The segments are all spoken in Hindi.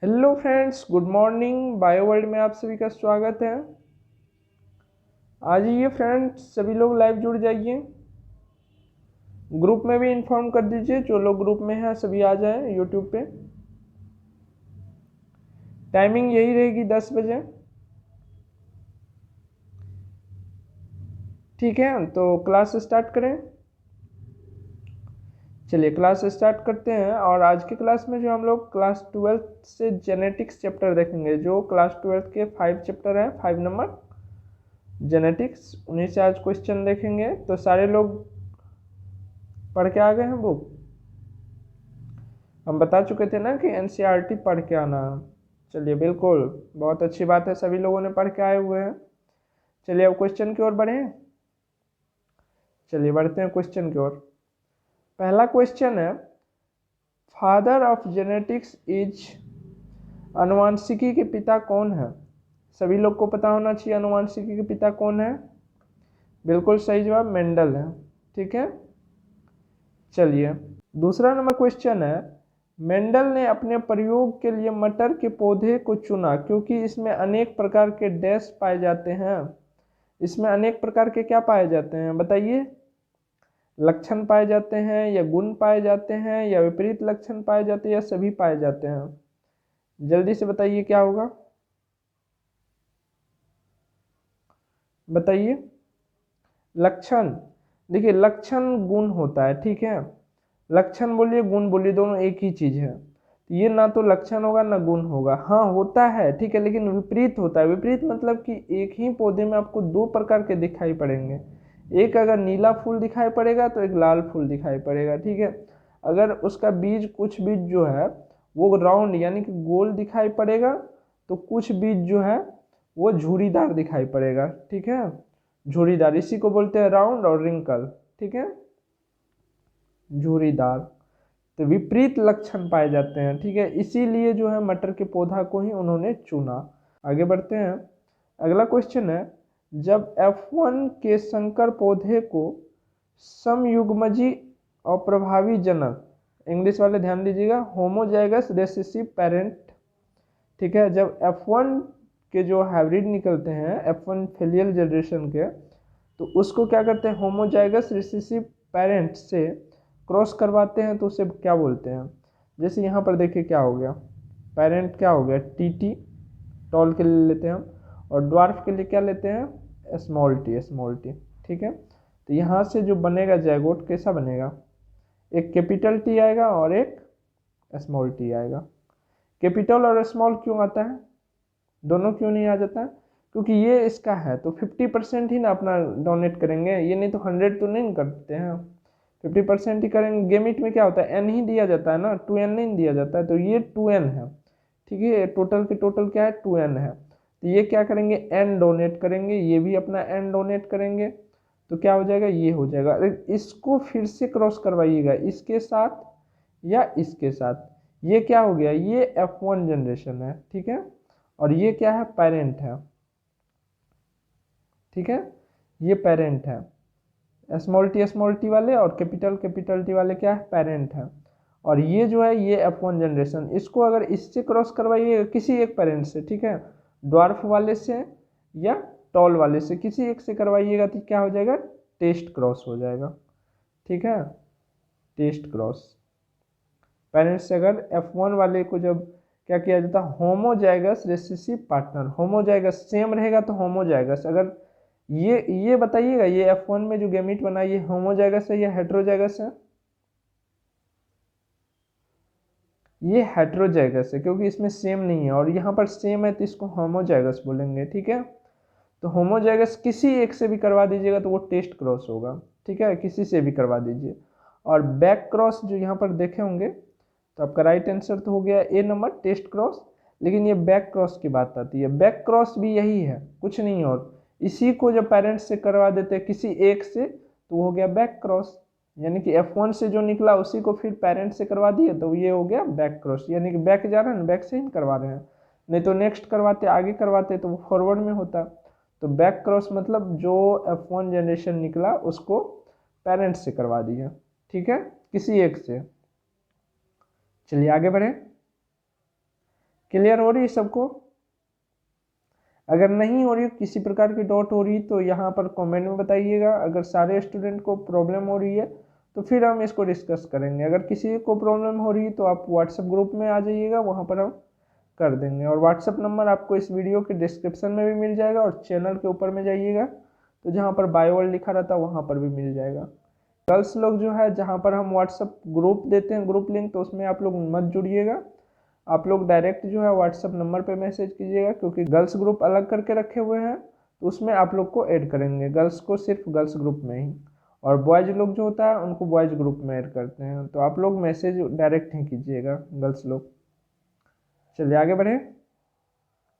Hello friends, good morning. Bio world में आप सभी का स्वागत है। आ जाइए फ्रेंड्स, सभी लोग लाइव जुड़ जाइए। ग्रुप में भी इन्फॉर्म कर दीजिए, जो लोग ग्रुप में हैं सभी आ जाएं यूट्यूब पे। टाइमिंग यही रहेगी 10 बजे। ठीक है, तो क्लास स्टार्ट करें। चलिए क्लास स्टार्ट करते हैं। और आज के क्लास में जो हम लोग क्लास 12th से जेनेटिक्स चैप्टर देखेंगे, जो क्लास 12th के 5 चैप्टर हैं, 5 नंबर जेनेटिक्स, उन्हीं से आज क्वेश्चन देखेंगे। तो सारे लोग पढ़ के आ गए हैं बुक? हम बता चुके थे ना कि एनसीईआरटी पढ़ के आना। चलिए बिल्कुल, बहुत अच्छी बात है, सभी लोगों ने पढ़ के आए हुए हैं। चलिए अब क्वेश्चन की ओर बढ़ें। चलिए बढ़ते हैं क्वेश्चन की ओर। पहला क्वेश्चन है, फादर ऑफ जेनेटिक्स इज, अनुवांशिकी के पिता कौन है? सभी लोग को पता होना चाहिए अनुवांशिकी के पिता कौन है। बिल्कुल सही जवाब मेंडल है। ठीक है, चलिए दूसरा नंबर क्वेश्चन है, मेंडल ने अपने प्रयोग के लिए मटर के पौधे को चुना क्योंकि इसमें अनेक प्रकार के डैश पाए जाते हैं। इसमें अनेक प्रकार के क्या पाए जाते हैं बताइए? लक्षण पाए जाते हैं, या गुण पाए जाते हैं, या विपरीत लक्षण पाए जाते हैं, या सभी पाए जाते हैं? जल्दी से बताइए क्या होगा, बताइए। लक्षण, देखिए लक्षण गुण होता है, ठीक है। लक्षण बोलिए, गुण बोलिए, दोनों एक ही चीज है। ये ना तो लक्षण होगा ना गुण होगा। हाँ होता है, ठीक है, लेकिन विपरीत होता है। विपरीत मतलब कि एक ही पौधे में आपको दो प्रकार के दिखाई पड़ेंगे। एक अगर नीला फूल दिखाई पड़ेगा तो एक लाल फूल दिखाई पड़ेगा, ठीक है। अगर उसका बीज, कुछ बीज जो है वो राउंड यानी कि गोल दिखाई पड़ेगा, तो कुछ बीज जो है वो झुर्रीदार दिखाई पड़ेगा, ठीक है। झुर्रीदार, इसी को बोलते हैं राउंड और रिंकल, ठीक है, झुर्रीदार। तो विपरीत लक्षण पाए जाते हैं, ठीक है, इसीलिए जो है मटर के पौधा को ही उन्होंने चुना। आगे बढ़ते हैं। अगला क्वेश्चन है, जब F1 के संकर पौधे को समयुग्मजी और प्रभावी जनक, इंग्लिश वाले ध्यान दीजिएगा, होमोजाइगस रेसेसिव पेरेंट, ठीक है, जब F1 के जो हाइब्रिड निकलते हैं, F1 फेलियल जनरेशन के, तो उसको क्या करते हैं, होमोजाइगस रिसेसिव पेरेंट से क्रॉस करवाते हैं, तो उसे क्या बोलते हैं? जैसे यहाँ पर देखिए क्या हो गया, पेरेंट क्या हो गया, टी, टॉल के लिए लेते हैं हम, और ड्वार्फ के लिए क्या लेते हैं, स्मॉल टी, ठीक है। तो यहाँ से जो बनेगा जैगोट कैसा बनेगा, एक कैपिटल टी आएगा और एक स्मॉल टी आएगा। कैपिटल और स्मॉल क्यों आता है, दोनों क्यों नहीं आ जाता है? क्योंकि ये इसका है तो 50% ही ना अपना डोनेट करेंगे, ये नहीं तो 100 तो नहीं करते हैं, 50% ही करेंगे। गेमिट में क्या होता है, एन ही दिया जाता है ना, 2n नहीं दिया जाता है, तो ये 2n है, ठीक है। टोटल के टोटल क्या है, 2n है। तो ये क्या करेंगे, एन डोनेट करेंगे, ये भी अपना एन डोनेट करेंगे, तो क्या हो जाएगा, ये हो जाएगा। इसको फिर से क्रॉस करवाइएगा इसके साथ या इसके साथ, ये क्या हो गया, ये F1 जनरेशन है, ठीक है, और ये क्या है, पेरेंट है, ठीक है, ये पेरेंट है। स्मॉल टी वाले और कैपिटल टी वाले क्या है, पेरेंट है। और ये जो है ये F1 जनरेशन, इसको अगर इससे क्रॉस करवाइए किसी एक पेरेंट से, ठीक है, ड्वार्फ वाले से या टॉल वाले से, किसी एक से करवाइएगा तो क्या हो जाएगा, टेस्ट क्रॉस हो जाएगा, ठीक है, टेस्ट क्रॉस। पेरेंट्स से अगर F1 वाले को जब क्या किया जाता है, homozygous recessive partner, homozygous same रहेगा तो होमोजाइगस। अगर ये बताइएगा, ये F1 में जो गैमीट बना ये होमोजाइगस है या हेट्रोजाइगस है? ये हेट्रोजाइगस है, क्योंकि इसमें सेम नहीं है, और यहाँ पर सेम है तो इसको होमोजाइगस बोलेंगे, ठीक है। तो होमोजाइगस किसी एक से भी करवा दीजिएगा तो वो टेस्ट क्रॉस होगा, ठीक है, किसी से भी करवा दीजिए। और बैक क्रॉस जो यहाँ पर देखे होंगे, तो आपका राइट आंसर तो हो गया ए नंबर, टेस्ट क्रॉस। लेकिन ये बैक क्रॉस की बात आती है, बैक क्रॉस भी यही है, कुछ नहीं। और इसी को जब पेरेंट्स से करवा देते हैं किसी एक से, तो हो गया बैक क्रॉस, यानी कि F1 से जो निकला उसी को फिर पेरेंट्स से करवा दिए, तो ये हो गया बैक क्रॉस, यानी कि बैक जा रहा है ना, बैक से ही करवा रहे हैं, नहीं तो नेक्स्ट करवाते, आगे करवाते तो वो फॉरवर्ड में होता। तो बैक क्रॉस मतलब जो F1 जनरेशन निकला उसको पेरेंट्स से करवा दिया, ठीक है, किसी एक से। चलिए आगे बढ़े। क्लियर हो रही है सबको? अगर नहीं हो रही, किसी प्रकार की डाउट हो रही तो यहाँ पर कमेंट में बताइएगा। अगर सारे स्टूडेंट को प्रॉब्लम हो रही है तो फिर हम इसको डिस्कस करेंगे। अगर किसी को प्रॉब्लम हो रही है तो आप व्हाट्सएप ग्रुप में आ जाइएगा, वहाँ पर हम कर देंगे। और व्हाट्सएप नंबर आपको इस वीडियो के डिस्क्रिप्शन में भी मिल जाएगा, और चैनल के ऊपर में जाइएगा तो जहाँ पर बायो वर्ल्ड लिखा रहता है वहाँ पर भी मिल जाएगा। गर्ल्स लोग जो है, जहाँ पर हम व्हाट्सएप ग्रुप देते हैं ग्रुप लिंक, तो उसमें आप लोग मत जुड़िएगा। आप लोग डायरेक्ट जो है व्हाट्सएप नंबर पे मैसेज कीजिएगा, क्योंकि गर्ल्स ग्रुप अलग करके रखे हुए हैं तो उसमें आप लोग को ऐड करेंगे, गर्ल्स को सिर्फ गर्ल्स ग्रुप में ही, और बॉयज़ लोग जो होता है उनको बॉयज़ ग्रुप में ऐड करते हैं। तो आप लोग मैसेज डायरेक्ट ही कीजिएगा गर्ल्स लोग। चलिए आगे बढ़े,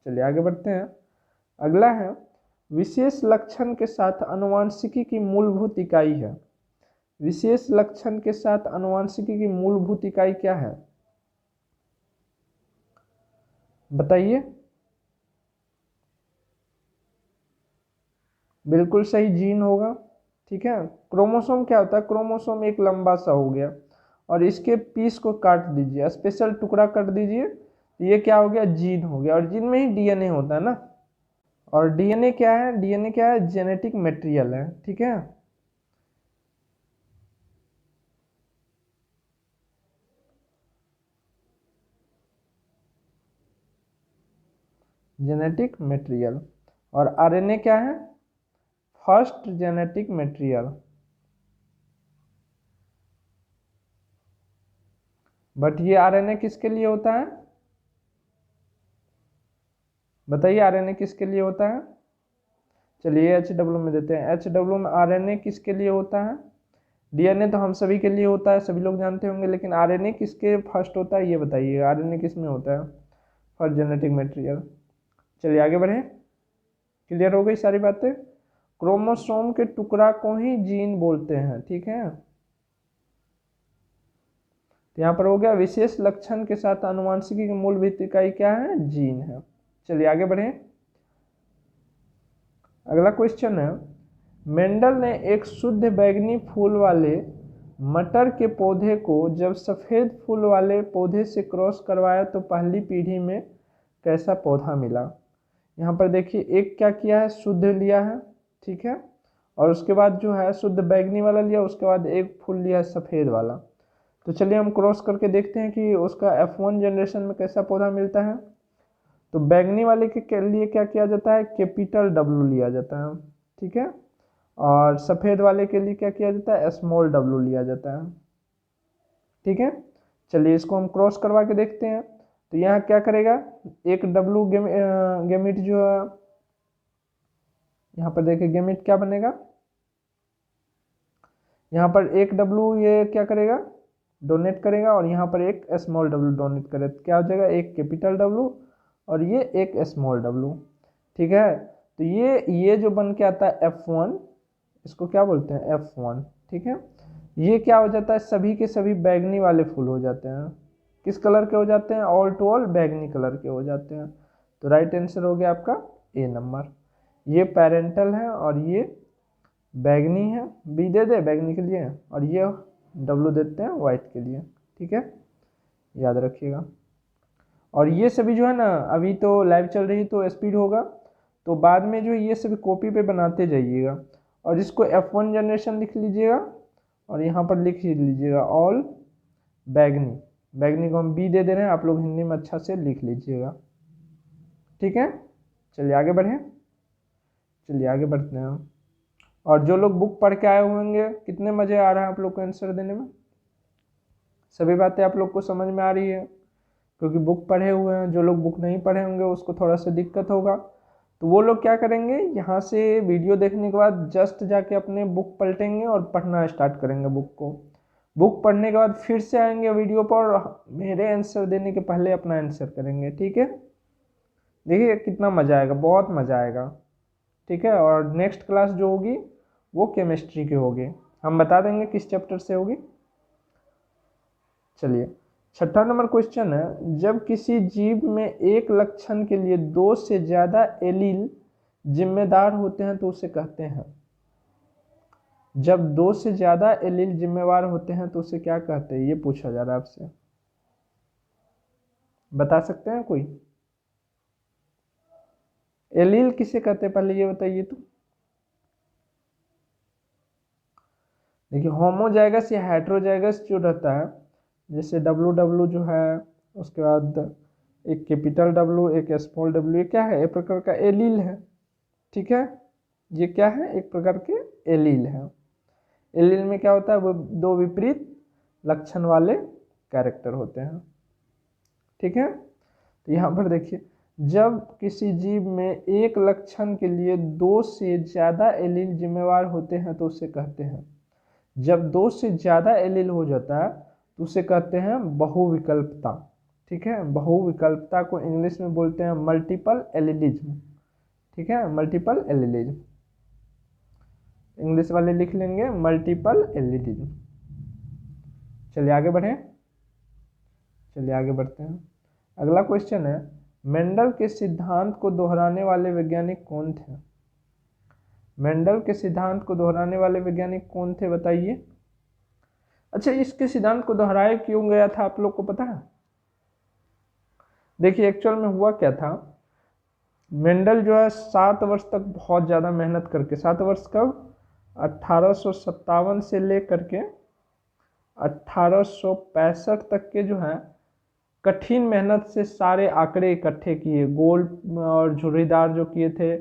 चलिए आगे बढ़ते हैं। अगला है, विशेष लक्षण के साथ आनुवंशिकी की मूलभूत इकाई है। विशेष लक्षण के साथ आनुवंशिकी की मूलभूत इकाई क्या है, बताइए? बिल्कुल सही, जीन होगा। ठीक है, क्रोमोसोम क्या होता है? क्रोमोसोम एक लंबा सा हो गया, और इसके पीस को काट दीजिए, स्पेशल टुकड़ा कर दीजिए, ये क्या हो गया? जीन हो गया। और जीन में ही डीएनए होता है ना। और डीएनए क्या है? डीएनए क्या है? जेनेटिक मटेरियल है। ठीक है, जेनेटिक मटेरियल। और आरएनए क्या है? First genetic material. बट ये आरएनए किसके लिए होता है? बताइए, आरएनए किसके लिए होता है? चलिए एचडब्ल्यू में देते हैं। एचडब्ल्यू में आरएनए किसके लिए होता है? डीएनए तो हम सभी के लिए होता है, सभी लोग जानते होंगे, लेकिन आरएनए किसके फर्स्ट होता है ये बताइए, आरएनए किस में होता है? First genetic material. चलिए आगे बढ़े, क्लियर हो गई सारी बातें? क्रोमोसोम के टुकड़ा को ही जीन बोलते हैं। ठीक है, तो यहाँ पर हो गया विशेष लक्षण के साथ आनुवंशिकी की मूलभूत इकाई क्या है? जीन है। चलिए आगे बढ़े, अगला क्वेश्चन है, मेंडल ने एक शुद्ध बैंगनी फूल वाले मटर के पौधे को जब सफ़ेद फूल वाले पौधे से क्रॉस करवाया तो पहली पीढ़ी में कैसा पौधा मिला? यहाँ पर देखिए, एक क्या किया है? शुद्ध लिया है, ठीक है, और उसके बाद जो है शुद्ध बैंगनी वाला लिया, उसके बाद एक फूल लिया सफ़ेद वाला। तो चलिए हम क्रॉस करके देखते हैं कि उसका F1 जनरेशन में कैसा पौधा मिलता है। तो बैंगनी वाले के लिए क्या किया जाता है? कैपिटल W लिया जाता है। ठीक है, और सफ़ेद वाले के लिए क्या किया जाता है? स्मॉल W लिया जाता है। ठीक है, चलिए इसको हम क्रॉस करवा के देखते हैं। तो यहाँ क्या करेगा? एक W गेमिट जो है, यहाँ पर देखिए गेमिट क्या बनेगा? यहाँ पर एक W ये क्या करेगा? डोनेट करेगा, और यहाँ पर एक स्मॉल W डोनेट करेगा, तो क्या हो जाएगा? एक कैपिटल W और ये एक स्मॉल W। ठीक है, तो ये जो बन के आता है F1, इसको क्या बोलते हैं? F1। ठीक है, ये क्या हो जाता है? सभी के सभी बैगनी वाले फूल हो जाते हैं। किस कलर के हो जाते हैं? ऑल टू ऑल बैगनी कलर के हो जाते हैं। तो राइट आंसर हो गया आपका ए नंबर। ये पेरेंटल है और ये बैगनी है, बी दे दे बैगनी के लिए, और ये डब्लू देते हैं वाइट के लिए। ठीक है, याद रखिएगा। और ये सभी जो है ना, अभी तो लाइव चल रही तो स्पीड होगा, तो बाद में जो ये सभी कॉपी पे बनाते जाइएगा, और इसको F1 जनरेशन लिख लीजिएगा, और यहाँ पर लिख लीजिएगा ऑल बैगनी। बैगनी को हम बी दे रहे हैं, आप लोग हिंदी में अच्छा से लिख लीजिएगा। ठीक है, चलिए आगे बढ़ें, चलिए आगे बढ़ते हैं। और जो लोग बुक पढ़ के आए होंगे, कितने मज़े आ रहा है आप लोग को आंसर देने में? सभी बातें आप लोग को समझ में आ रही है? क्योंकि बुक पढ़े हुए हैं, जो लोग बुक नहीं पढ़े होंगे उसको थोड़ा सा दिक्कत होगा। तो वो लोग क्या करेंगे, यहाँ से वीडियो देखने के बाद जस्ट जाके अपने बुक पलटेंगे और पढ़ना स्टार्ट करेंगे बुक को। बुक पढ़ने के बाद फिर से आएंगे वीडियो पर, मेरे आंसर देने के पहले अपना आंसर करेंगे। ठीक है, देखिए कितना मज़ा आएगा, बहुत मज़ा आएगा। ठीक है, और नेक्स्ट क्लास जो होगी वो केमिस्ट्री की होगी, हम बता देंगे किस चैप्टर से होगी। चलिए, छठा नंबर क्वेश्चन है, जब किसी जीव में एक लक्षण के लिए दो से ज़्यादा एलील जिम्मेदार होते हैं तो उसे कहते हैं? जब दो से ज़्यादा एलील जिम्मेवार होते हैं तो उसे क्या कहते हैं, ये पूछा जा रहा है आपसे। बता सकते हैं कोई? एलील किसे कहते हैं पहले ये बताइए तो। देखिए होमोजाइगस या हेट्रोजाइगस जो रहता है, जैसे डब्लू डब्लू जो है, उसके बाद एक कैपिटल डब्लू एक स्मॉल डब्लू, ये क्या है? एक प्रकार का एलील है। ठीक है, ये क्या है? एक प्रकार के एलील है। एलील में क्या होता है? वो दो विपरीत लक्षण वाले कैरेक्टर होते हैं। ठीक है, तो यहाँ पर देखिए, जब किसी जीव में एक लक्षण के लिए दो से ज़्यादा एलील जिम्मेवार होते हैं तो उसे कहते हैं, जब दो से ज़्यादा एलील हो जाता है तो उसे कहते हैं बहुविकल्पता। ठीक है, बहुविकल्पता को इंग्लिश में बोलते हैं मल्टीपल एलीलिज्म। ठीक है, मल्टीपल एलीलिज्म, इंग्लिश वाले लिख लेंगे मल्टीपल एलीलिज्म। चलिए आगे बढ़ें, चलिए आगे बढ़ते हैं। अगला क्वेश्चन है, मेंडल के सिद्धांत को दोहराने वाले वैज्ञानिक कौन थे? मेंडल के सिद्धांत को दोहराने वाले वैज्ञानिक कौन थे बताइए। अच्छा, इसके सिद्धांत को दोहराया क्यों गया था आप लोग को पता है? देखिए एक्चुअल में हुआ क्या था, मेंडल जो है 7 वर्ष तक बहुत ज़्यादा मेहनत करके, 7 वर्ष कब? 1857 से लेकर के 1865 तक के जो है कठिन मेहनत से सारे आंकड़े इकट्ठे किए, गोल और झुर्रीदार जो किए थे,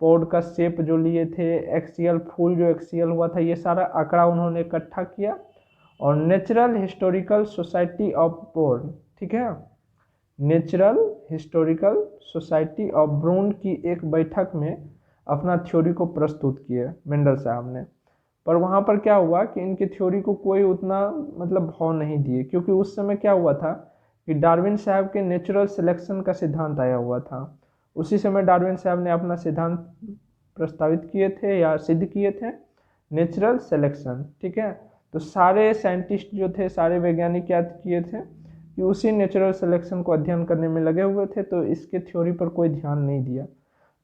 पॉड का शेप जो लिए थे, एक्सियल फूल जो एक्सियल हुआ था, ये सारा आंकड़ा उन्होंने इकट्ठा किया और natural historical society of Brunn, ठीक है, natural historical society of Brunn की एक बैठक में अपना थ्योरी को प्रस्तुत किया मेंडल साहब ने। पर वहाँ पर क्या हुआ कि इनकी थ्योरी को कोई उतना मतलब भाव नहीं दिए, क्योंकि उस समय क्या हुआ था कि डार्विन साहब के नेचुरल सिलेक्शन का सिद्धांत आया हुआ था। उसी समय डार्विन साहब ने अपना सिद्धांत प्रस्तावित किए थे या सिद्ध किए थे, नेचुरल सिलेक्शन। ठीक है, तो सारे साइंटिस्ट जो थे, सारे वैज्ञानिक क्या किए थे कि उसी नेचुरल सिलेक्शन को अध्ययन करने में लगे हुए थे, तो इसके थ्योरी पर कोई ध्यान नहीं दिया,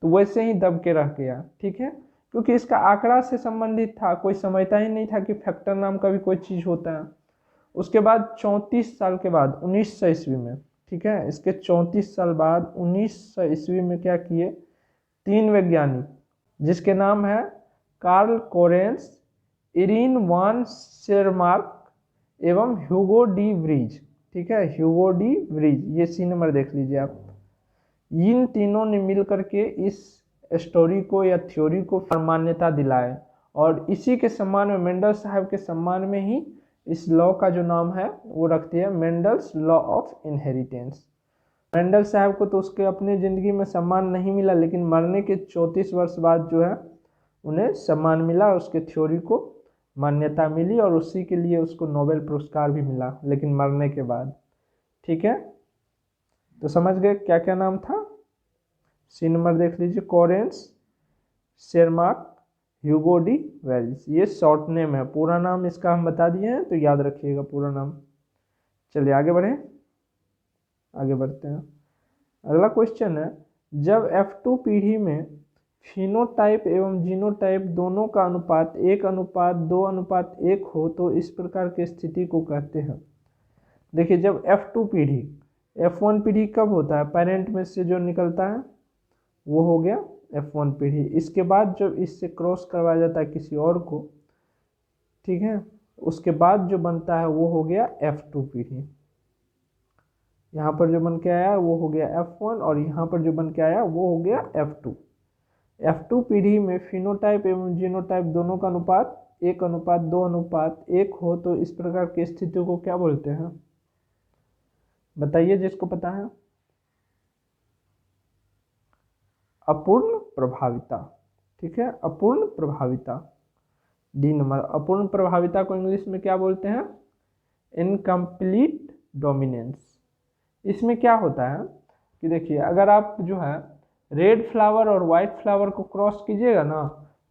तो वैसे ही दब के रह गया। ठीक है, क्योंकि इसका आंकड़ा से संबंधित था, कोई समझता ही नहीं था कि फैक्टर नाम का भी कोई चीज़ होता है। उसके बाद 34 साल के बाद 1900 ईस्वी में, ठीक है, इसके 34 साल बाद 1900 ईस्वी में क्या किए, 3 वैज्ञानिक जिसके नाम है कार्ल कोरेंस, इरीन वान शेरमार्क एवं ह्यूगो डी व्रीज। ठीक है, ह्यूगो डी व्रीज, ये सी नंबर देख लीजिए आप। इन तीनों ने मिल करके इस स्टोरी को या थ्योरी को मान्यता दिलाए और इसी के सम्मान में, मेंडल साहब के सम्मान में ही इस लॉ का जो नाम है वो रखती है Mendel's law of inheritance. Mendel साहब को तो उसके अपनी ज़िंदगी में सम्मान नहीं मिला, लेकिन मरने के 34 वर्ष बाद जो है उन्हें सम्मान मिला, उसके थ्योरी को मान्यता मिली और उसी के लिए उसको नोबेल पुरस्कार भी मिला, लेकिन मरने के बाद। ठीक है, तो समझ गए क्या क्या नाम था। सी नंबर देख लीजिए, कोरेंस, शेरमार्क, ह्यूगो डी वेल्स, ये शॉर्ट नेम है, पूरा नाम इसका हम बता दिए हैं तो याद रखिएगा पूरा नाम। चलिए आगे बढ़ें, आगे बढ़ते हैं। अगला क्वेश्चन है, जब F2 पीढ़ी में फिनोटाइप एवं जीनोटाइप दोनों का अनुपात 1:2:1 हो तो इस प्रकार की स्थिति को कहते हैं। देखिए जब F2 पीढ़ी, F1 पीढ़ी कब होता है, पेरेंट में से जो निकलता है वो हो गया F1 पीढ़ी, इसके बाद जब इससे क्रॉस करवाया जाता है किसी और को, ठीक है, उसके बाद जो बनता है वो हो गया F2 पीढ़ी। यहाँ पर जो बन के आया वो हो गया F1 और यहाँ पर जो बन के आया वो हो गया F2। F2 पीढ़ी में फिनोटाइप एवं जीनोटाइप दोनों का अनुपात 1:2:1 हो तो इस प्रकार की स्थिति को क्या बोलते हैं, बताइए जिसको पता है। अपूर्ण प्रभाविता। ठीक है, अपूर्ण प्रभाविता, डी नंबर। अपूर्ण प्रभाविता को इंग्लिश में क्या बोलते हैं, इनकम्प्लीट डोमिनेंस। इसमें क्या होता है कि देखिए अगर आप जो है रेड फ्लावर और वाइट फ्लावर को क्रॉस कीजिएगा ना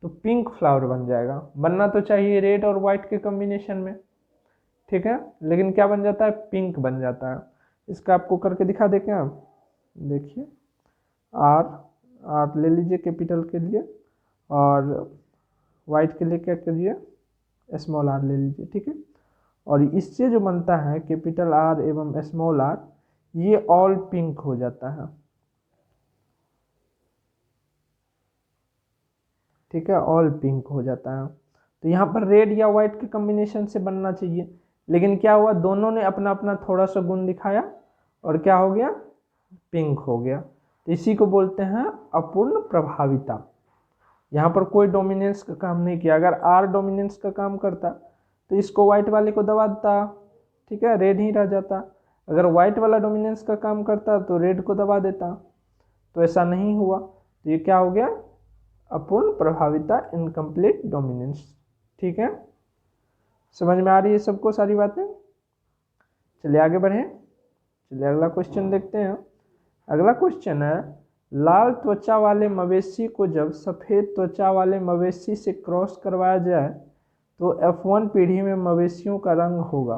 तो पिंक फ्लावर बन जाएगा, बनना तो चाहिए रेड और वाइट के कॉम्बिनेशन में, ठीक है, लेकिन क्या बन जाता है, पिंक बन जाता है। इसका आपको करके दिखा दे क्या, देखिए आर ले लीजिए कैपिटल के लिए और वाइट के लिए क्या करिए, स्मॉल आर ले लीजिए, ठीक है, और इससे जो बनता है कैपिटल आर एवं स्मॉल आर, ये ऑल पिंक हो जाता है, ठीक है, ऑल पिंक हो जाता है। तो यहाँ पर रेड या व्हाइट के कॉम्बिनेशन से बनना चाहिए, लेकिन क्या हुआ, दोनों ने अपना अपना थोड़ा सा गुण दिखाया और क्या हो गया, पिंक हो गया। तो इसी को बोलते हैं अपूर्ण प्रभाविता। यहाँ पर कोई डोमिनेंस का काम नहीं किया। अगर आर डोमिनेंस का काम करता तो इसको व्हाइट वाले को दबा देता, ठीक है, रेड ही रह जाता। अगर व्हाइट वाला डोमिनेंस का काम करता तो रेड को दबा देता, तो ऐसा नहीं हुआ। तो ये क्या हो गया, अपूर्ण प्रभाविता, इनकम्प्लीट डोमिनेंस, ठीक है। समझ में आ रही है सबको सारी बातें? चलिए आगे बढ़ें। चलिए अगला क्वेश्चन देखते हैं। अगला क्वेश्चन है, लाल त्वचा वाले मवेशी को जब सफ़ेद त्वचा वाले मवेशी से क्रॉस करवाया जाए तो F1 पीढ़ी में मवेशियों का रंग होगा।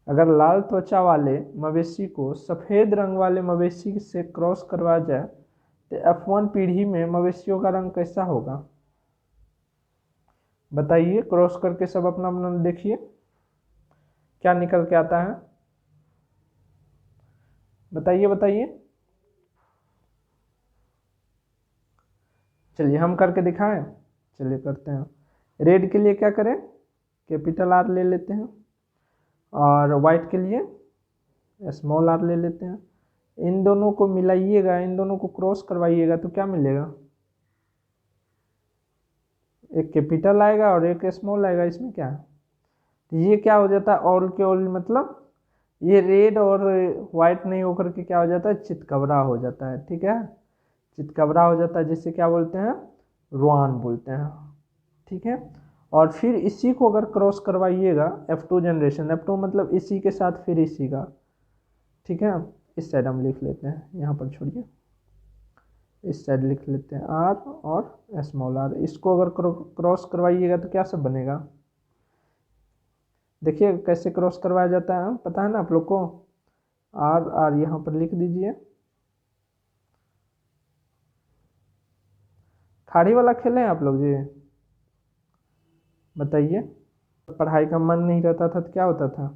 अगर लाल त्वचा वाले मवेशी को सफ़ेद रंग वाले मवेशी से क्रॉस करवाया जाए तो F1 पीढ़ी में मवेशियों का रंग कैसा होगा? बताइए, क्रॉस करके सब अपना अपना देखिए क्या निकल के आता है, बताइए बताइए। चलिए हम करके दिखाएं, चलिए करते हैं। रेड के लिए क्या करें, कैपिटल आर ले लेते हैं, और वाइट के लिए स्मॉल आर ले लेते हैं। इन दोनों को मिलाइएगा, इन दोनों को क्रॉस करवाइएगा तो क्या मिलेगा, एक कैपिटल आएगा और एक स्मॉल आएगा। इसमें क्या है, तो ये क्या हो जाता है, ऑल के ऑल, मतलब ये रेड और वाइट नहीं होकर के क्या हो जाता है, चितकबरा हो जाता है, ठीक है, चितकबरा हो जाता है, जिसे क्या बोलते हैं, रुआन बोलते हैं, ठीक है। और फिर इसी को अगर क्रॉस करवाइएगा F2 जनरेशन, F2 मतलब इसी के साथ फिर इसी का, ठीक है। इस साइड हम लिख लेते हैं, यहाँ पर छोड़िए, इस साइड लिख लेते हैं आर और स्मॉल आर। इसको अगर क्रॉस करवाइएगा तो क्या सब बनेगा, देखिए कैसे क्रॉस करवाया जाता है, पता है ना आप लोग को। आर आर यहाँ पर लिख दीजिए। खाड़ी वाला खेले हैं आप लोग जी, बताइए। पढ़ाई का मन नहीं रहता था तो क्या होता था,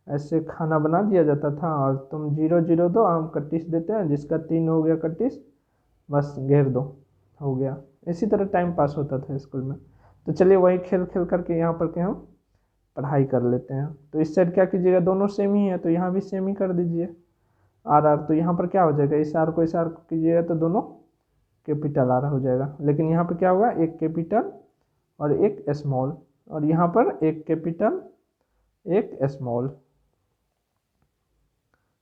ऐसे खाना बना दिया जाता था और तुम 0 0 दो, हम कट्टिस देते हैं, जिसका 3 हो गया कट्टिस, बस घेर दो, हो गया। इसी तरह टाइम पास होता था स्कूल में। तो चलिए वही खेल खेल करके यहाँ पर के हम पढ़ाई कर लेते हैं। तो इस साइड क्या कीजिएगा, दोनों सेम ही है तो यहाँ भी सेम ही कर दीजिए आर आर। तो यहाँ पर क्या हो जाएगा, इस आर को इस आर को कीजिएगा तो दोनों कैपिटल आर हो जाएगा। लेकिन यहाँ पर क्या होगा, एक कैपिटल और एक स्मॉल, और यहाँ पर एक कैपिटल एक स्मॉल,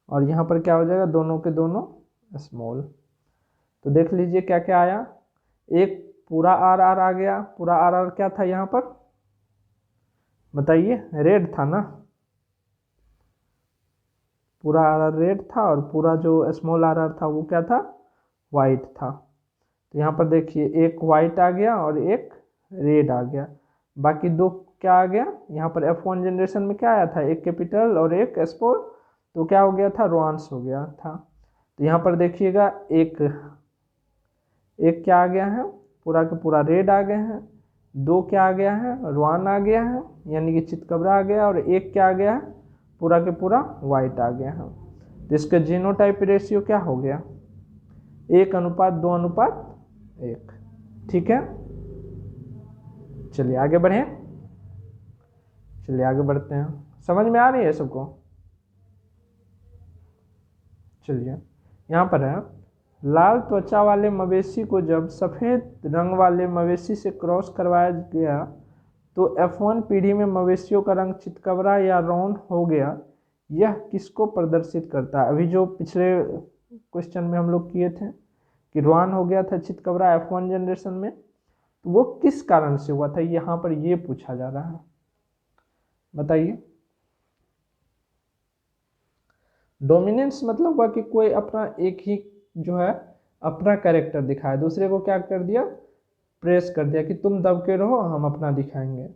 और यहाँ पर क्या हो जाएगा, दोनों के दोनों स्मॉल। तो देख लीजिए क्या क्या आया, एक पूरा आर आर आ गया। पूरा आर आर क्या था यहाँ पर, बताइए, रेड था ना, पूरा आर आर रेड था, और पूरा जो स्मॉल आर आर था वो क्या था, वाइट था। तो यहाँ पर देखिए एक वाइट आ गया और एक रेड आ गया, बाकी दो क्या आ गया, यहाँ पर F1 जनरेशन में क्या आया था, एक कैपिटल और एक स्मॉल, तो क्या हो गया था, रोआंस हो गया था। तो यहाँ पर देखिएगा एक एक क्या आ गया है, पूरा के पूरा रेड आ गए हैं, दो क्या आ गया है, रुआन आ गया है, यानी कि चितकबरा आ गया, और एक क्या आ गया है, पूरा के पूरा वाइट आ गया है। तो इसका जीनोटाइप रेशियो क्या हो गया, 1:2:1, ठीक है। चलिए आगे बढ़ें, चलिए आगे बढ़ते हैं। समझ में आ रही है सबको? चलिए यहाँ पर है, लाल त्वचा वाले मवेशी को जब सफ़ेद रंग वाले मवेशी से क्रॉस करवाया गया तो F1 पीढ़ी में मवेशियों का रंग चितकबरा या रौन हो गया। यह किसको प्रदर्शित करता है? अभी जो पिछले क्वेश्चन में हम लोग किए थे कि रौन हो गया था चितकबरा F1 जनरेशन में, तो वो किस कारण से हुआ था, यहाँ पर ये पूछा जा रहा है, बताइए। डोमिनेंस मतलब हुआ कि कोई अपना एक ही जो है अपना कैरेक्टर दिखाया, दूसरे को क्या कर दिया, प्रेस कर दिया कि तुम दब के रहो, हम अपना दिखाएंगे।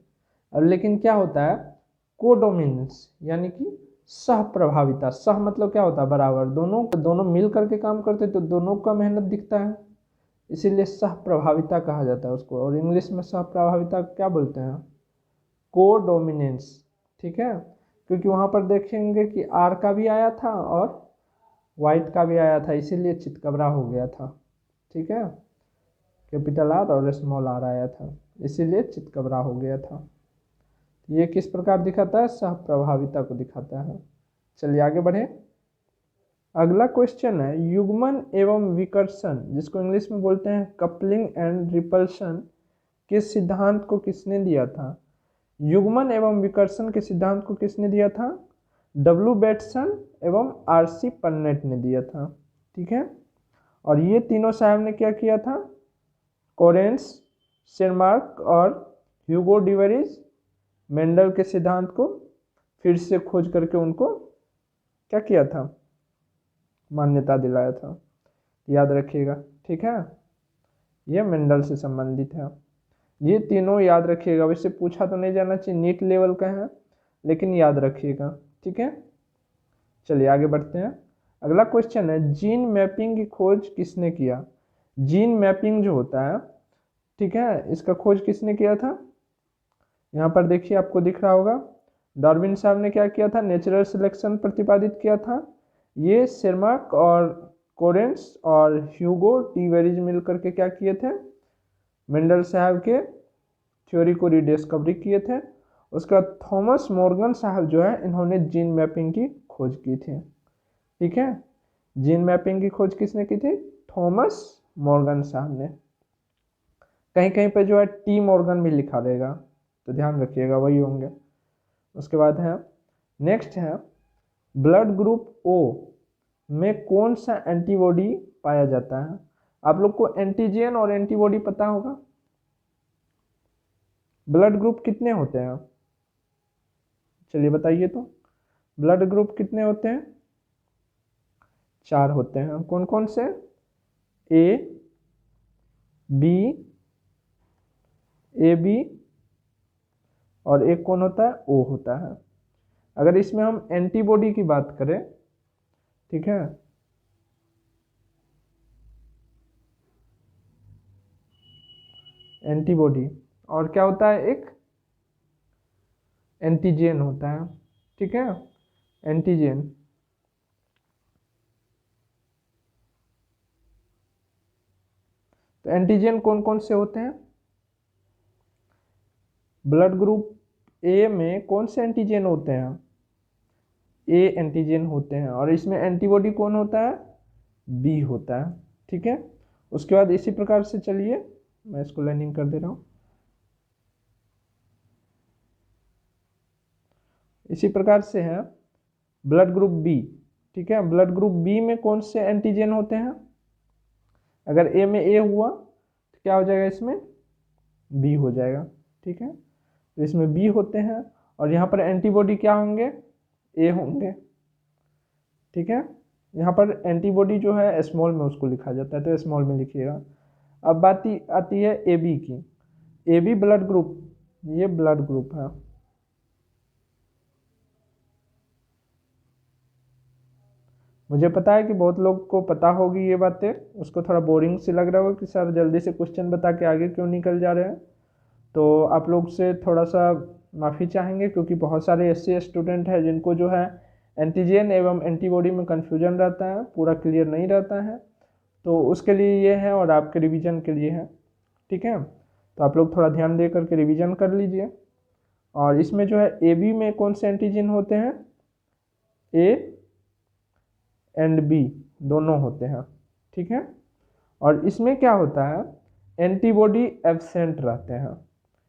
और लेकिन क्या होता है, कोडोमिनेंस यानी कि सह प्रभाविता। सह मतलब क्या होता है, बराबर, दोनों दोनों मिल करके काम करते तो दोनों का मेहनत दिखता है, इसीलिए सह प्रभाविता कहा जाता है उसको। और इंग्लिश में सह प्रभाविता क्या बोलते हैं, कोडोमिनेंस, ठीक है। क्योंकि वहाँ पर देखेंगे कि आर का भी आया था और वाइट का भी आया था, इसीलिए चितकबरा हो गया था। ठीक है, कैपिटल आर और स्मॉल आर आया था, इसीलिए चितकबरा हो गया था। ये किस प्रकार दिखाता है? सह प्रभाविता को दिखाता है। चलिए आगे बढ़े। अगला क्वेश्चन है युग्मन एवं विकर्षण, जिसको इंग्लिश में बोलते हैं कपलिंग एंड रिपल्शन, के सिद्धांत को किसने दिया था? युग्मन एवं विकर्षण के सिद्धांत को किसने दिया था? डब्ल्यू बेटसन एवं आर.सी. पन्नेट ने दिया था। ठीक है, और ये तीनों साहब ने क्या किया था? कोरेंस, शेरमार्क और ह्यूगो डिवरीज मेंडल के सिद्धांत को फिर से खोज करके उनको क्या किया था? मान्यता दिलाया था। याद रखिएगा। ठीक है, ये मेंडल से संबंधित है। ये तीनों याद रखिएगा, वैसे पूछा तो नहीं जाना चाहिए, नीट लेवल का है, लेकिन याद रखिएगा। ठीक है, चलिए आगे बढ़ते हैं। अगला क्वेश्चन है जीन मैपिंग की खोज किसने किया? जीन मैपिंग जो होता है, ठीक है, इसका खोज किसने किया था? यहाँ पर देखिए, आपको दिख रहा होगा, डार्विन साहब ने क्या किया था? नेचुरल सिलेक्शन प्रतिपादित किया था। ये शेरमार्क और कोरेंस और ह्यूगो डिवेरिज मिल करके क्या किए थे? मेंडल साहब के थ्योरी को रिडिस्कवरी किए थे। उसका थॉमस मॉर्गन साहब जो है, इन्होंने जीन मैपिंग की खोज की थी। ठीक है, जीन मैपिंग की खोज किसने की थी? थॉमस मॉर्गन साहब ने। कहीं कहीं पे जो है टी मॉर्गन भी लिखा देगा, तो ध्यान रखिएगा, वही होंगे। उसके बाद है नेक्स्ट है ब्लड ग्रुप ओ में कौन सा एंटीबॉडी पाया जाता है? आप लोग को एंटीजन और एंटीबॉडी पता होगा। ब्लड ग्रुप कितने होते हैं? चलिए बताइए तो, ब्लड ग्रुप कितने होते हैं? 4 होते हैं। कौन कौन से? ए बी, ए बी, और एक कौन होता है? ओ होता है। अगर इसमें हम एंटीबॉडी की बात करें, ठीक है, एंटीबॉडी, और क्या होता है? एक एंटीजन होता है। ठीक है, एंटीजन। तो एंटीजन कौन कौन से होते हैं? ब्लड ग्रुप ए में कौन से एंटीजन होते हैं? ए एंटीजन होते हैं। और इसमें एंटीबॉडी कौन होता है? बी होता है। ठीक है, उसके बाद इसी प्रकार से चलिए, मैं इसको लाइनिंग कर दे रहा हूँ। इसी प्रकार से है ब्लड ग्रुप बी। ठीक है, ब्लड ग्रुप बी में कौन से एंटीजन होते हैं? अगर ए में ए हुआ तो क्या हो जाएगा? इसमें बी हो जाएगा। ठीक है, तो इसमें बी होते हैं, और यहाँ पर एंटीबॉडी क्या होंगे? ए होंगे। ठीक है, यहाँ पर एंटीबॉडी जो है स्मॉल में उसको लिखा जाता है, तो स्मॉल में लिखिएगा। अब बात आती है ए बी की। ए बी ब्लड ग्रुप, ये ब्लड ग्रुप है। मुझे पता है कि बहुत लोग को पता होगी ये बातें, उसको थोड़ा बोरिंग सी लग रहा होगा कि सर जल्दी से क्वेश्चन बता के आगे क्यों निकल जा रहे हैं। तो आप लोग से थोड़ा सा माफ़ी चाहेंगे, क्योंकि बहुत सारे ऐसे स्टूडेंट हैं जिनको जो है एंटीजन एवं एंटीबॉडी में कन्फ्यूजन रहता है, पूरा क्लियर नहीं रहता है। तो उसके लिए ये है, और आपके रिवीजन के लिए है। ठीक है, तो आप लोग थोड़ा ध्यान दे करके रिवीजन कर लीजिए। और इसमें जो है ए बी में कौन से एंटीजन होते हैं? ए एंड बी दोनों होते हैं। ठीक है, और इसमें क्या होता है? एंटीबॉडी एब्सेंट रहते हैं।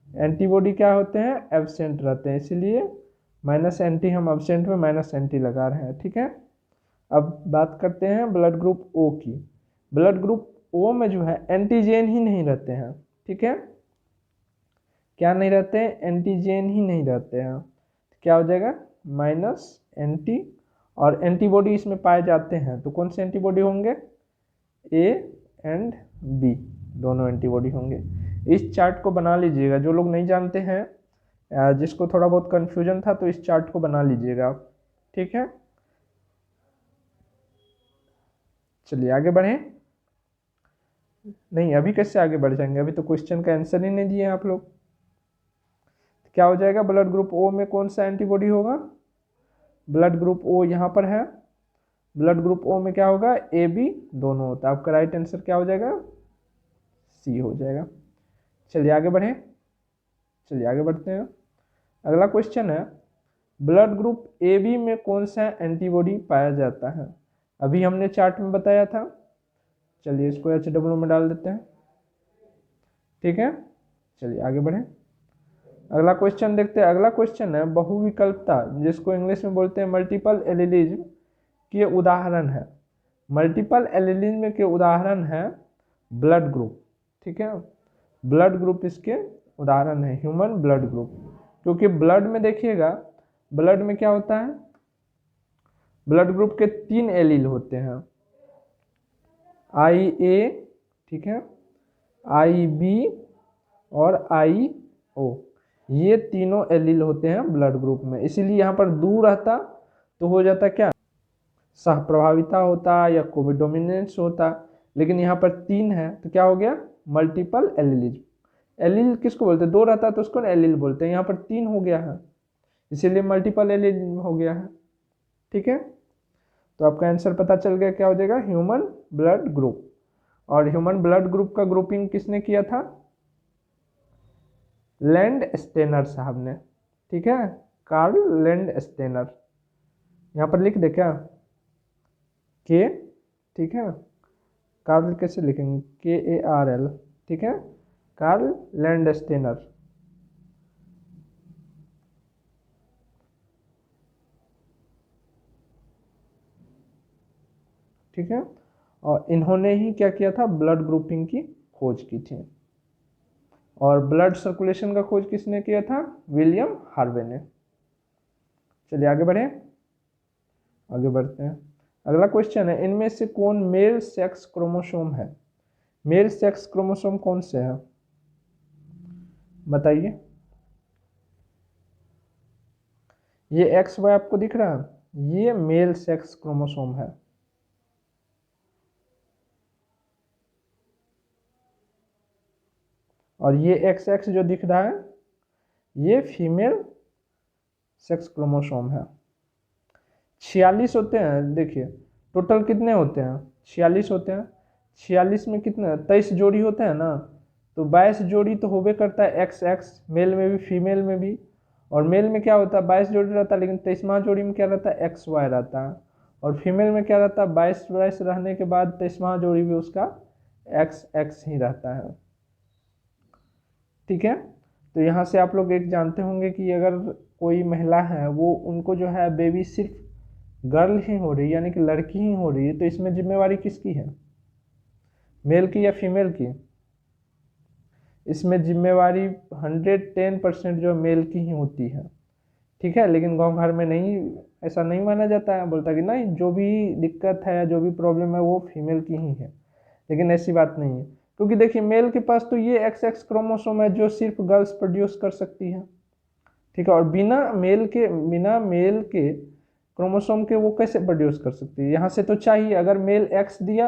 एंटीबॉडी क्या होते हैं? एब्सेंट रहते हैं, इसीलिए माइनस एंटी, हम एब्सेंट में माइनस एंटी लगा रहे हैं। ठीक है, अब बात करते हैं ब्लड ग्रुप ओ की। ब्लड ग्रुप ओ में जो है एंटीजन ही नहीं रहते हैं। ठीक है, क्या नहीं रहते हैं? एंटीजन ही नहीं रहते हैं। क्या हो जाएगा? माइनस एंटी, और एंटीबॉडी इसमें पाए जाते हैं, तो कौन से एंटीबॉडी होंगे? ए एंड बी दोनों एंटीबॉडी होंगे। इस चार्ट को बना लीजिएगा, जो लोग नहीं जानते हैं, जिसको थोड़ा बहुत कन्फ्यूजन था, तो इस चार्ट को बना लीजिएगा आप। ठीक है, चलिए आगे बढ़ें। नहीं, अभी कैसे आगे बढ़ जाएंगे? अभी तो क्वेश्चन का आंसर ही नहीं दिए आप लोग। क्या हो जाएगा? ब्लड ग्रुप ओ में कौन सा एंटीबॉडी होगा? ब्लड ग्रुप ओ यहाँ पर है, ब्लड ग्रुप ओ में क्या होगा, ए बी दोनों होता है। आपका राइट आंसर क्या हो जाएगा, सी हो जाएगा। चलिए आगे बढ़ें, चलिए आगे बढ़ते हैं। अगला क्वेश्चन है, ब्लड ग्रुप ए बी में कौन सा एंटीबॉडी पाया जाता है। अभी हमने चार्ट में बताया था, चलिए इसको HW में डाल देते हैं, ठीक है। चलिए आगे बढ़ें, अगला क्वेश्चन देखते हैं। अगला क्वेश्चन है, बहुविकल्पता जिसको इंग्लिश में बोलते हैं मल्टीपल एलिलिज्म के उदाहरण है। मल्टीपल एलिलिज्म के उदाहरण है ब्लड ग्रुप, ठीक है। ब्लड ग्रुप इसके उदाहरण है, ह्यूमन ब्लड ग्रुप। क्योंकि ब्लड में देखिएगा, ब्लड में क्या होता है, ब्लड ग्रुप के 3 एलील होते हैं, IA, ठीक है, IB और IO, ये तीनों एलील होते हैं ब्लड ग्रुप में। इसीलिए यहाँ पर दूर रहता तो हो जाता क्या, सहप्रभाविता होता या कोविड डोमिनेंस होता, लेकिन यहाँ पर 3 है तो क्या हो गया, मल्टीपल एलिलिज्म। एलील किसको बोलते हैं, 2 रहता तो उसको एलील बोलते हैं, यहाँ पर 3 हो गया है इसीलिए मल्टीपल एलिलिज्म हो गया है, ठीक है। तो आपका आंसर पता चल गया, क्या हो जाएगा, ह्यूमन ब्लड ग्रुप। और ह्यूमन ब्लड ग्रुप का ग्रुपिंग किसने किया था, लैंडस्टेनर साहब ने, ठीक है, कार्ल लैंडस्टेनर। यहाँ पर लिख दे क्या, के, ठीक है, कार्ल कैसे लिखेंगे, KARL, ठीक है, कार्ल लैंडस्टेनर। ठीक है, और इन्होंने ही क्या किया था, ब्लड ग्रुपिंग की खोज की थी। और ब्लड सर्कुलेशन का खोज किसने किया था, विलियम हार्वे ने। चलिए आगे बढ़े, आगे बढ़ते हैं। अगला क्वेश्चन है, इनमें से कौन मेल सेक्स क्रोमोसोम है। मेल सेक्स क्रोमोसोम कौन से है, बताइए। ये XY आपको दिख रहा है, ये मेल सेक्स क्रोमोसोम है। और ये XX जो दिख रहा है, ये फीमेल सेक्स क्रोमोसोम है। 46 होते हैं, देखिए टोटल कितने होते हैं, 46 होते हैं। 46 में कितने, 23 जोड़ी होते हैं ना, तो 22 जोड़ी तो होबे करता है XX, मेल में भी फीमेल में भी। और मेल में क्या होता है, 22 जोड़ी रहता है, लेकिन 23वां जोड़ी में क्या रहता है, XY रहता है। और फीमेल में क्या रहता है, 22 रहने के बाद 23वां जोड़ी भी उसका XX ही रहता है, ठीक है। तो यहाँ से आप लोग एक जानते होंगे कि अगर कोई महिला है, वो उनको जो है बेबी सिर्फ गर्ल ही हो रही है, यानी कि लड़की ही हो रही है, तो इसमें जिम्मेवारी किसकी है, मेल की या फीमेल की। इसमें जिम्मेवारी 110% जो मेल की ही होती है, ठीक है। लेकिन गांव घर में नहीं, ऐसा नहीं माना जाता है, बोलता कि नहीं, जो भी दिक्कत है या जो भी प्रॉब्लम है वो फीमेल की ही है, लेकिन ऐसी बात नहीं है। क्योंकि देखिए मेल के पास तो ये XX क्रोमोसोम है जो सिर्फ गर्ल्स प्रोड्यूस कर सकती है, ठीक है। और बिना मेल के क्रोमोसोम के वो कैसे प्रोड्यूस कर सकती है, यहाँ से तो चाहिए, अगर मेल X दिया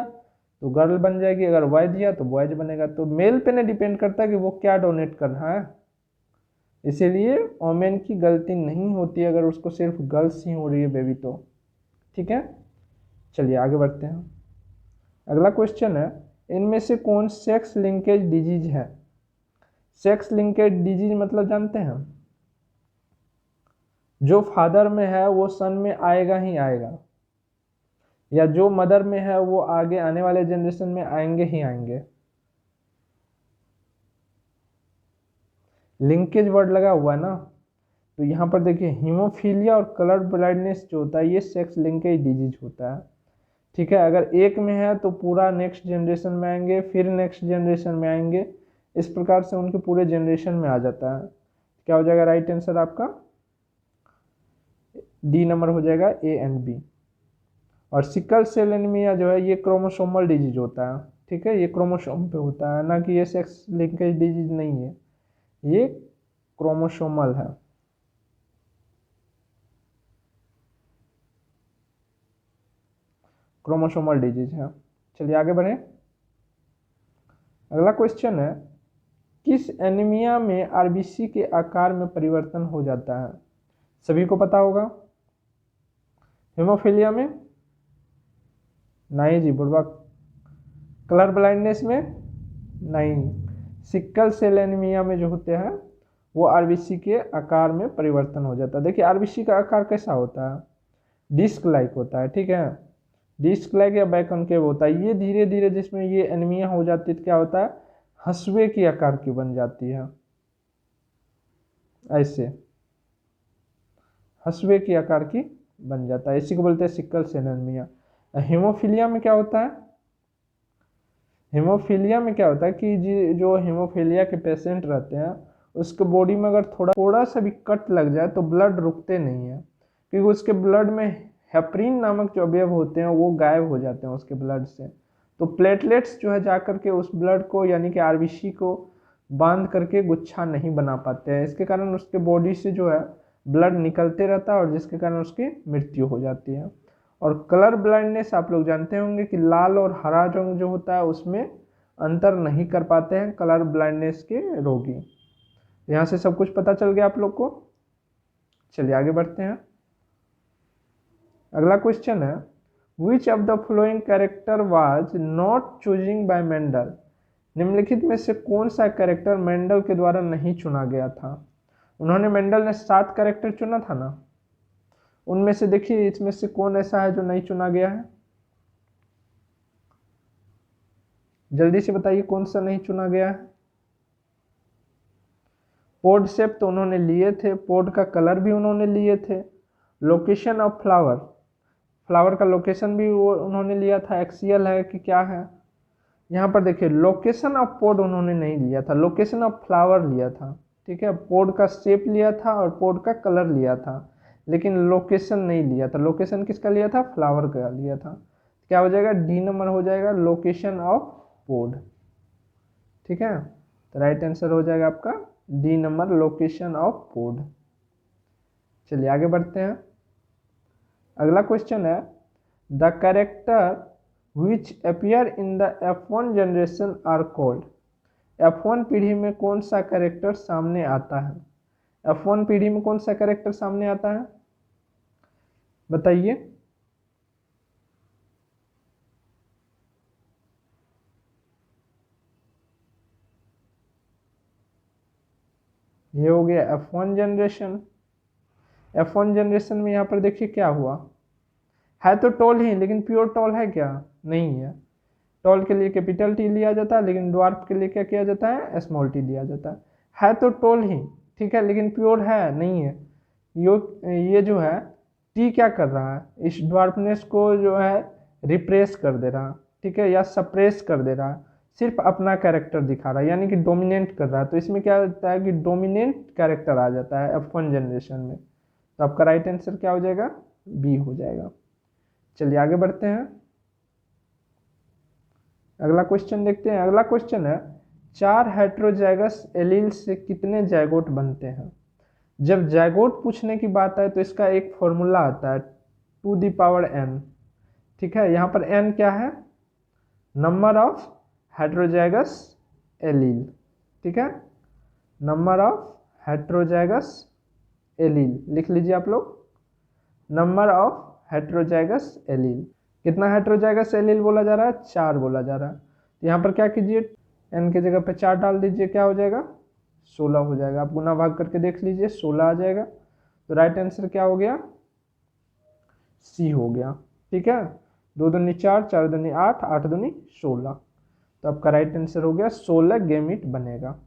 तो गर्ल बन जाएगी, अगर Y दिया तो बॉयज बनेगा। तो मेल पे नहीं डिपेंड करता कि वो क्या डोनेट कर रहा है, इसीलिए वोमेन की गलती नहीं होती अगर उसको सिर्फ गर्ल्स ही हो रही है बेबी तो, ठीक है। चलिए आगे बढ़ते हैं। अगला क्वेश्चन है, इनमें से कौन सेक्स लिंकेज डिजीज है। सेक्स लिंकेज डिजीज मतलब जानते हैं, जो फादर में है वो सन में आएगा ही आएगा, या जो मदर में है वो आगे आने वाले जनरेशन में आएंगे ही आएंगे। लिंकेज वर्ड लगा हुआ है ना, तो यहाँ पर देखिए हीमोफीलिया और कलर ब्लाइंडनेस जो होता है ये सेक्स लिंकेज डिजीज होता है, ठीक है। अगर एक में है तो पूरा नेक्स्ट जनरेशन में आएंगे, फिर नेक्स्ट जनरेशन में आएंगे, इस प्रकार से उनके पूरे जनरेशन में आ जाता है। क्या हो जाएगा राइट आंसर आपका, D नंबर हो जाएगा A एंड B। और सिकल सेल एनीमिया जो है ये क्रोमोसोमल डिजीज होता है, ठीक है, ये क्रोमोसोम पे होता है, ना कि ये सेक्स लिंकेज डिजीज नहीं है, ये क्रोमोसोमल है। क्रोमोसोमल डिजीज है। चलिए आगे बढ़े। अगला क्वेश्चन है, किस एनीमिया में RBC के आकार में परिवर्तन हो जाता है। सभी को पता होगा, हेमोफीलिया में नहीं जी बुढ़वा। कलर ब्लाइंडनेस में नहीं। सिक्कल सेल एनीमिया में जो होते हैं वो आरबीसी के आकार में परिवर्तन हो जाता है। देखिए आरबीसी का आकार कैसा होता है, डिस्क लाइक होता है, ठीक है, डिस्क लाइक या बैकनकेव होता है। ये धीरे धीरे जिसमें ये एनीमिया हो जाती है तो क्या होता है, हंसुए की आकार की बन जाती है, ऐसे हंसुए की आकार की बन जाता है, इसी को बोलते हैं सिक्कल सेल एनीमिया। हेमोफीलिया में क्या होता है, हेमोफीलिया में क्या होता है कि जो हेमोफीलिया के पेशेंट रहते हैं उसके बॉडी में अगर थोड़ा सा भी कट लग जाए तो ब्लड रुकते नहीं है, क्योंकि उसके ब्लड में हेपरिन नामक जो अवयव होते हैं वो गायब हो जाते हैं उसके ब्लड से। तो प्लेटलेट्स जो है जाकर के उस ब्लड को यानी कि आरबीसी को बांध करके गुच्छा नहीं बना पाते हैं, इसके कारण उसके बॉडी से जो है ब्लड निकलते रहता है और जिसके कारण उसकी मृत्यु हो जाती है। और कलर ब्लाइंडनेस आप लोग जानते होंगे कि लाल और हरा रंग जो होता है उसमें अंतर नहीं कर पाते हैं कलर ब्लाइंडनेस के रोगी। यहाँ से सब कुछ पता चल गया आप लोग को। चलिए आगे बढ़ते हैं। अगला क्वेश्चन है, which of the following character was not choosing bye Mendel. निम्नलिखित में से कौन सा कैरेक्टर मेंडल के द्वारा नहीं चुना गया था। उन्होंने मेंडल ने 7 कैरेक्टर चुना था ना, उनमें से देखिए इसमें से कौन ऐसा है जो नहीं चुना गया है, जल्दी से बताइए कौन सा नहीं चुना गया है। पोड शेप तो उन्होंने लिए थे, पोड का कलर भी उन्होंने लिए थे, लोकेशन ऑफ फ्लावर, फ्लावर का लोकेशन भी वो उन्होंने लिया था, एक्सियल है कि क्या है। यहाँ पर देखिए लोकेशन ऑफ पोड उन्होंने नहीं लिया था, लोकेशन ऑफ फ्लावर लिया था, ठीक है, पोड का शेप लिया था और पोड का कलर लिया था, लेकिन लोकेशन नहीं लिया था। लोकेशन किसका लिया था, फ्लावर का लिया था। क्या हो जाएगा, डी नंबर हो जाएगा, लोकेशन ऑफ पोड, ठीक है। तो राइट आंसर हो जाएगा आपका D number, location of pod. चलिए आगे बढ़ते हैं। अगला क्वेश्चन है, the character which appear in the F1 generation are called. F1 पीढ़ी में कौन सा कैरेक्टर सामने आता है, F1 पीढ़ी में कौन सा कैरेक्टर सामने आता है बताइए। ये हो गया F1 जनरेशन। F1 जनरेशन में यहाँ पर देखिए क्या हुआ, है तो टॉल ही लेकिन प्योर टॉल है क्या, नहीं है। टॉल के लिए कैपिटल टी लिया जाता है लेकिन ड्वार्फ के लिए क्या किया जाता है, स्मॉल टी लिया जाता है तो टॉल ही, ठीक है, लेकिन प्योर है नहीं है। ये जो है टी क्या कर रहा है, इस ड्वार्फनेस को जो है रिप्रेस कर दे रहा, ठीक है, या सप्रेस कर दे रहा, सिर्फ अपना कैरेक्टर दिखा रहा है, यानी कि डोमिनेट कर रहा है। तो इसमें क्या होता है कि डोमिनेंट कैरेक्टर आ जाता है F1 जनरेशन में। तो आपका राइट आंसर क्या हो जाएगा, बी हो जाएगा। चलिए आगे बढ़ते हैं। अगला क्वेश्चन देखते हैं। अगला क्वेश्चन है, 4 हेट्रोजाइगस एलील से कितने जाइगोट बनते हैं। जब जाइगोट पूछने की बात आए तो इसका एक फॉर्मूला आता है 2n, ठीक है। यहाँ पर n क्या है, नंबर ऑफ हेट्रोजाइगस एलील, ठीक है, नंबर ऑफ हेट्रोजाइगस एलील लिख लीजिए आप लोग, नंबर ऑफ हेट्रोजाइगस एलील। कितना हेट्रोजाइगस एलील बोला जा रहा है, 4 बोला जा रहा है। तो यहाँ पर क्या कीजिए, n की जगह पे 4 डाल दीजिए, क्या हो जाएगा 16 हो जाएगा। आप गुना भाग करके देख लीजिए 16 आ जाएगा। तो राइट आंसर क्या हो गया, सी हो गया, ठीक है। 2 दूनी 4, 4 दूनी 8, 8 दूनी 16। तो आपका राइट आंसर हो गया 16 गैमीट बनेगा,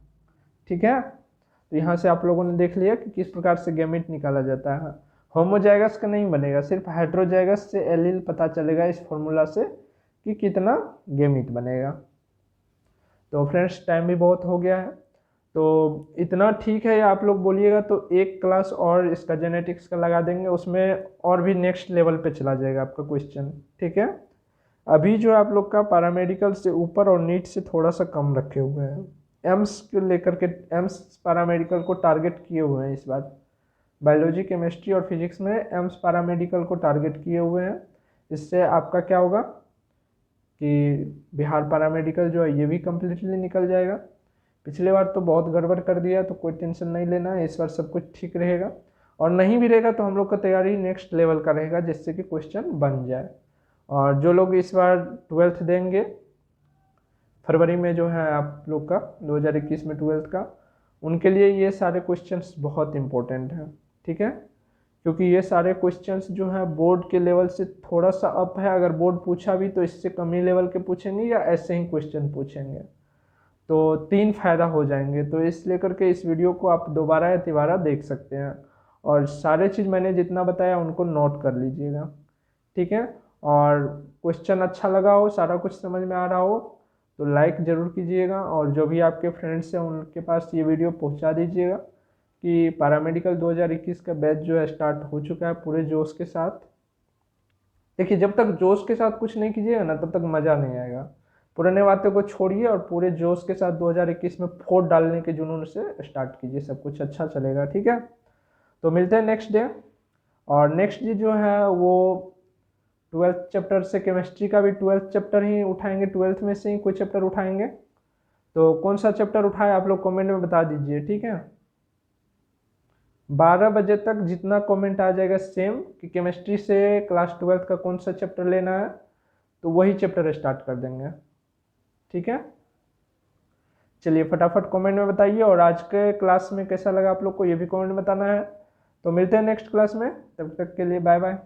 ठीक है। तो यहाँ से आप लोगों ने देख लिया कि किस प्रकार से गैमीट निकाला जाता है। होमोजाइगस का नहीं बनेगा, सिर्फ हेट्रोजाइगस से एलील पता चलेगा इस फॉर्मूला से कि कितना गैमीट बनेगा। तो फ्रेंड्स टाइम भी बहुत हो गया है, तो इतना ठीक है, या आप लोग बोलिएगा तो एक क्लास और इसका जेनेटिक्स का लगा देंगे, उसमें और भी नेक्स्ट लेवल पे चला जाएगा आपका क्वेश्चन, ठीक है। अभी जो आप लोग का पैरामेडिकल से ऊपर और नीट से थोड़ा सा कम रखे हुए हैं, एम्स के लेकर के एम्स पैरामेडिकल को टारगेट किए हुए हैं इस बार। बायोलॉजी, केमिस्ट्री और फिजिक्स में एम्स पैरामेडिकल को टारगेट किए हुए हैं। इससे आपका क्या होगा कि बिहार पैरामेडिकल जो है ये भी कम्प्लीटली निकल जाएगा। पिछले बार तो बहुत गड़बड़ कर दिया, तो कोई टेंशन नहीं लेना है, इस बार सब कुछ ठीक रहेगा। और नहीं भी रहेगा तो हम लोग का तैयारी नेक्स्ट लेवल का रहेगा जिससे कि क्वेश्चन बन जाए। और जो लोग इस बार 12th देंगे फरवरी में जो है आप लोग का 2021 में 12th का, उनके लिए ये सारे क्वेश्चंस बहुत इंपॉर्टेंट हैं, ठीक है। क्योंकि ये सारे क्वेश्चंस जो है बोर्ड के लेवल से थोड़ा सा अप है, अगर बोर्ड पूछा भी तो इससे कम ही लेवल के पूछेंगे या ऐसे ही क्वेश्चन पूछेंगे, तो 3 फायदा हो जाएंगे। तो इस लेकर के इस वीडियो को आप दोबारा या तिबारा देख सकते हैं, और सारे चीज़ मैंने जितना बताया उनको नोट कर लीजिएगा, ठीक है। और क्वेश्चन अच्छा लगा हो, सारा कुछ समझ में आ रहा हो तो लाइक ज़रूर कीजिएगा, और जो भी आपके फ्रेंड्स हैं उनके पास ये वीडियो पहुंचा दीजिएगा कि पैरामेडिकल 2021 का बैच जो है स्टार्ट हो चुका है पूरे जोश के साथ। देखिए, जब तक जोश के साथ कुछ नहीं कीजिएगा ना तब तक मज़ा नहीं आएगा। पुराने बातों को छोड़िए और पूरे जोश के साथ 2021 में फोड़ डालने के जुनून से स्टार्ट कीजिए, सब कुछ अच्छा चलेगा, ठीक है। तो मिलते हैं नेक्स्ट डे। और नेक्स्ट डे जो है वो 12th चैप्टर से केमिस्ट्री का भी 12th चैप्टर ही उठाएंगे, 12th में से ही कोई चैप्टर उठाएंगे। तो कौन सा चैप्टर उठाए आप लोग कमेंट में बता दीजिए, ठीक है। 12 बजे तक जितना कमेंट आ जाएगा सेम कि केमिस्ट्री से क्लास 12th का कौन सा चैप्टर लेना है, तो वही चैप्टर स्टार्ट कर देंगे, ठीक है। चलिए फटाफट कमेंट में बताइए, और आज के क्लास में कैसा लगा आप लोग को ये भी कमेंट में बताना है। तो मिलते हैं नेक्स्ट क्लास में, तब तक के लिए बाय बाय।